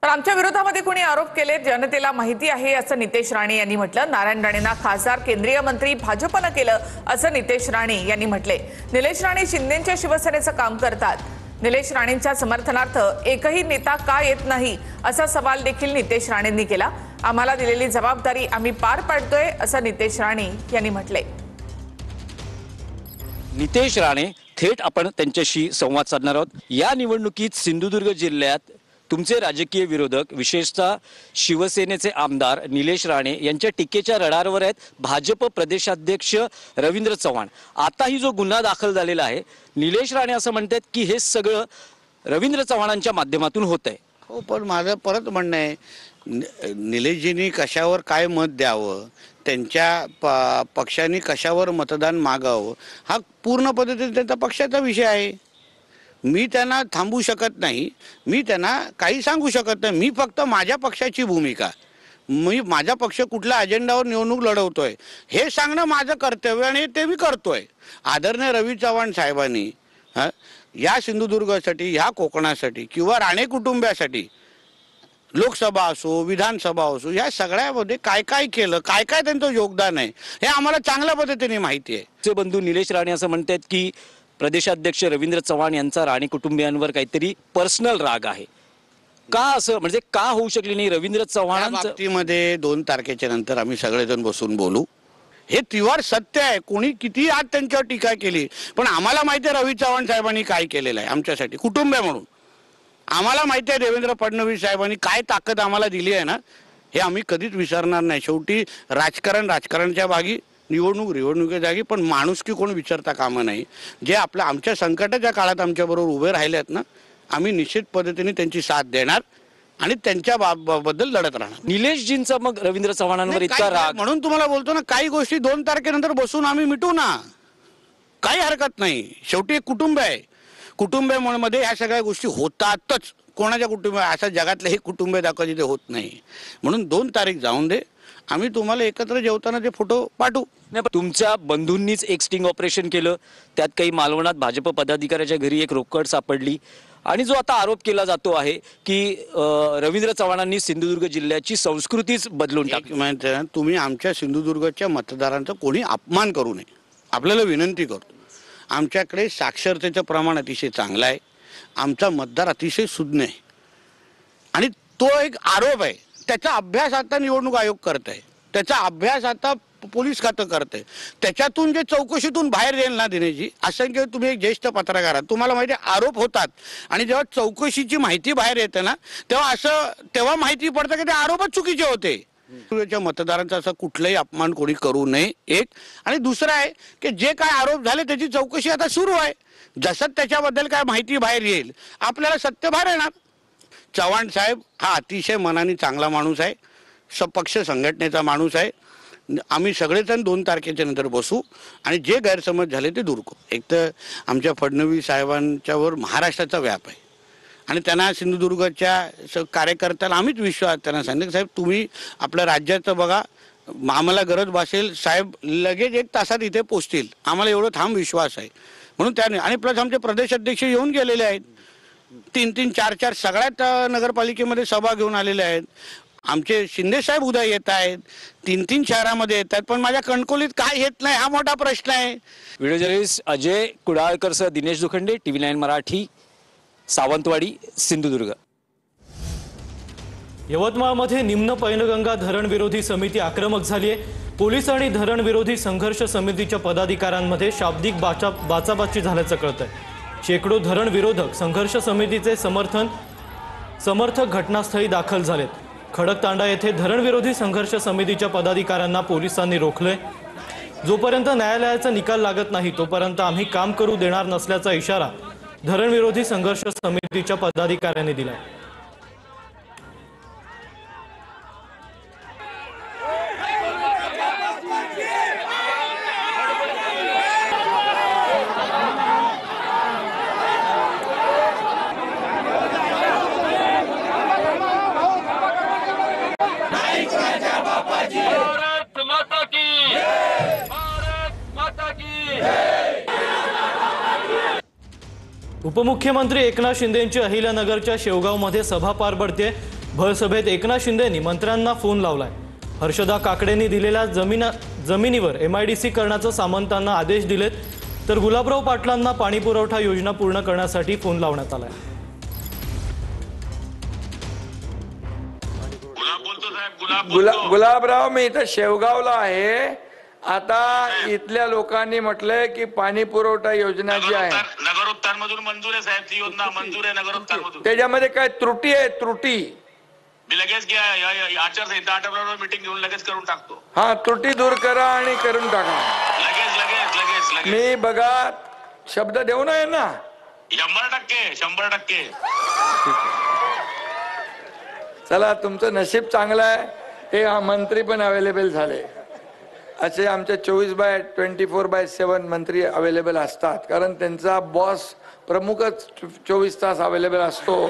तर आमच्या विरोधामध्ये कोणी आरोप केले जनतेला माहिती आहे असं नितेश राणे यांनी म्हटलं। नारायण राणेंना खासदार केंद्रीय मंत्री भाजपने केलं असं नितेश राणे यांनी म्हटले। निलेश राणे शिंदेच्या शिवसेनेचं काम करतात। निलेश राणेंच्या समर्थनार्थ एकही नेता का येत नाही असा सवाल देखील नितेश राणेंनी केला। आम्हाला दिलेली जबाबदारी आम्ही पार पाडतोय असं नितेश राणे यांनी म्हटले। नितेश राणे थेट आपण त्यांच्याशी संवाद साधणार आहोत। या निवडणुकीत सिंधुदुर्ग जिल्ह्यात तुमचे राजकीय विरोधक विशेषतः शिवसेनेचे आमदार निलेश राणे यांच्या टीकेच्या रडारवर आहेत भाजप प्रदेशाध्यक्ष रवींद्र चव्हाण। आताही जो गुन्हा दाखल झालेला आहे, निलेश राणे असं म्हणतात की हे सगळं रवींद्र चव्हाणांच्या माध्यमातून होत आहे। हो, पण माझं परत म्हणणं आहे, निलेशजींनी कशावर काय मत द्यावं, त्यांच्या पक्षाने कशावर मतदान मागावं, हा पूर्ण पद्धतीने त्यांचा पक्षाचा विषय आहे। मी त्यांना थांबू शकत नाही, मी त्यांना काही सांगू शकत नाही। मी फक्त माझ्या पक्षाची भूमिका, मी माझा पक्ष कुठल्या अजेंडावर निवडणूक लढवतोय हे सांगणं माझं कर्तव्य आणि ते मी करतोय। आदरणीय रवी चव्हाण साहेबांनी या सिंधुदुर्गासाठी, ह्या कोकणासाठी किंवा राणे कुटुंबासाठी लोकसभा असो, विधानसभा असो, या सगळ्यामध्ये काय काय केलं, काय काय त्यांचं योगदान आहे हे आम्हाला चांगल्या पद्धतीने माहिती आहे। ते बंधू निलेश राणे असं म्हणतात की प्रदेशाध्यक्ष रवींद्र चव्हाण यांचा राणे कुटुंबियांवर काहीतरी पर्सनल राग आहे। का असं, म्हणजे का होऊ शकली नाही रवींद्र चव्हाणांच्या बाबतीमध्ये 2 तारखेच्या नंतर आम्ही सगळेजण बसून बोलू। हे तिवार सत्य आहे। कोणी किती आज त्यांच्यावर टीका केली, पण आम्हाला माहिती आहे रवी चव्हाण साहेबांनी काय केलेलं आहे आमच्यासाठी कुटुंब म्हणून। आम्हाला माहिती आहे देवेंद्र फडणवीस साहेबांनी काय ताकद आम्हाला दिली आहे ना, हे आम्ही कधीच विसरणार नाही। शेवटी राजकारण राजकारणाच्या भागी, निवडणुकीच्या जागी, पण माणुसकी कोण विचारता कामा नाही। जे आमच्या संकटाच्या काळात आमच्याबरोबर उभे राहिले आहेत ना, आम्ही निश्चित पद्धतीने त्यांची साथ देणार आणि त्यांच्या बद्दल लढत राहणार। निलेशजींचा मग रवींद्र चव्हाणांवर इतका राग, म्हणून तुम्हाला बोलतो ना, काही गोष्टी 2 तारखेनंतर बसून आम्ही मिटू ना, काही हरकत नाही। शेवटी एक कुटुंब आहे, कुटुंबामध्ये ह्या सगळ्या गोष्टी होतातच। कोणाच्या कुटुंब असं जगातलं हे कुटुंब दाखवा जिथे होत नाही, म्हणून 2 तारीख जाऊन दे, आम्ही तुम्हाला एकत्र जेवताना ते फोटो पाठवू। तुमच्या बंधूंनीच एक स्टिंग ऑपरेशन केलं, त्यात काही मालवणात भाजप पदाधिकाऱ्याच्या घरी एक रोकड सापडली आणि जो आता आरोप केला जातो आहे की रवींद्र चव्हाणांनी सिंधुदुर्ग जिल्ह्याची संस्कृतीच बदलून टाकली। तुम्ही आमच्या सिंधुदुर्गच्या मतदारांचा कोणी अपमान करू नये, आपल्याला विनंती करतो। आमच्याकडे साक्षरतेचं प्रमाण अतिशय चांगलं आहे, आमचा मतदार अतिशय सुज्ञ आहे आणि तो एक आरोप आहे, त्याचा अभ्यास आता निवडणूक आयोग करत आहे, त्याचा अभ्यास आता पोलीस खातं करते। त्याच्यातून जे चौकशीतून बाहेर येईल ना दिनेशजी, असंख्य तुम्ही एक ज्येष्ठ पत्रकार आहात, तुम्हाला माहिती आहे आरोप होतात आणि जेव्हा चौकशीची माहिती बाहेर येते ना, तेव्हा माहिती पडतं की ते आरोपच चुकीचे होते। मतदारांचा असं कुठलाही अपमान कोणी करू नये, एक। आणि दुसरं आहे की जे काय आरोप झाले त्याची चौकशी आता सुरू आहे, जसं त्याच्याबद्दल काय माहिती बाहेर येईल आपल्याला सत्य बाहेर येणार। चव्हाण साहेब हा अतिशय मनाने चांगला माणूस आहे, सपक्ष संघटनेचा माणूस आहे। आम्ही सगळेजण 2 तारखेच्या नंतर बसू आणि जे गैरसमज झाले ते दूर करू। एक तर आमच्या फडणवीस साहेबांच्यावर महाराष्ट्राचा व्याप आहे आणि त्यांना सिंधुदुर्गच्या कार्यकर्त्याला आम्हीच विश्वास त्यांना सांगितलं, साहेब तुम्ही आपल्या राज्याचं बघा, आम्हाला गरज भासेल साहेब लगेच 1 तासात इथे पोचतील, आम्हाला एवढं ठाम विश्वास आहे। म्हणून त्याने आणि प्लस आमचे प्रदेश अध्यक्ष येऊन गेलेले आहेत, 3-3, 4-4 सगळ्यात नगरपालिकेमध्ये सभा घेऊन आलेले आहेत। आमचे शिंदे साहेब उद्या येत आहेत, 3-3 शहरामध्ये येत आहेत, पण माझ्या कणकोलीत काय येत नाही हा मोठा प्रश्न आहे। व्हिडिओ जर्नलिस्ट अजय कुडाळकर सह दिनेश दुखंडे, TV9 मराठी, सावंतवाडी, सिंधुदुर्ग। यवतमाळमध्ये निम्न पैनगंगा धरण विरोधी समिती आक्रमक झाली आहे। पोलीस आणि धरण विरोधी संघर्ष समितीच्या पदाधिकाऱ्यांमध्ये शाब्दिक बाचाबाची झाल्याचं कळतंय। शेकडो धरण विरोधक संघर्ष समितीचे समर्थक घटनास्थळी दाखल झालेत। खडकतांडा येथे धरण विरोधी संघर्ष समितीच्या पदाधिकाऱ्यांना पोलिसांनी रोखलंय। जोपर्यंत न्यायालयाचा निकाल लागत नाही तोपर्यंत आम्ही काम करू देणार नसल्याचा इशारा धरण विरोधी संघर्ष समितीच्या पदाधिकाऱ्यांनी दिलाय। उपमुख्यमंत्री एकनाथ शिंदेंची अहिल्यानगरच्या शेवगावमध्ये सभा पार पडते। भर सभेत एकनाथ शिंदेंनी मंत्र्यांना फोन लावलाय. हर्षदा काकडेंनी दिलेल्या जमिनीवर MIDC करण्याचं सामंतांना आदेश दिलेत, तर गुलाबराव पाटलांना पाणी पुरवठा योजना पूर्ण करण्यासाठी फोन लावण्यात आलाय. गुलाबराव, मी इथं शेवगावला आहे. आता इथल्या लोकांनी म्हटलंय की पाणी पुरवठा योजना जी आहे नगरोत्थान मधून मंजूर आहे साहेब, ती योजना मंजूर आहे नगरोत्थान मधून. त्याच्यामध्ये काय त्रुटी आहे? त्रुटी मी लगेच आचारसंहिता आठवड्यावर मीटिंग घेऊन लगेच करून टाकतो. हा, त्रुटी दूर करा आणि करून टाका. लगेच लगेच लगेच लगेच मी बघा शब्द देऊ नये ना. 100%. चला, तुमचं नशीब चांगलं आहे, हे मंत्री पण अवेलेबल झाले. असे आमचे 24/7 मंत्री अवेलेबल असतात, कारण त्यांचा बॉस प्रमुखच 24 तास अवेलेबल असतो.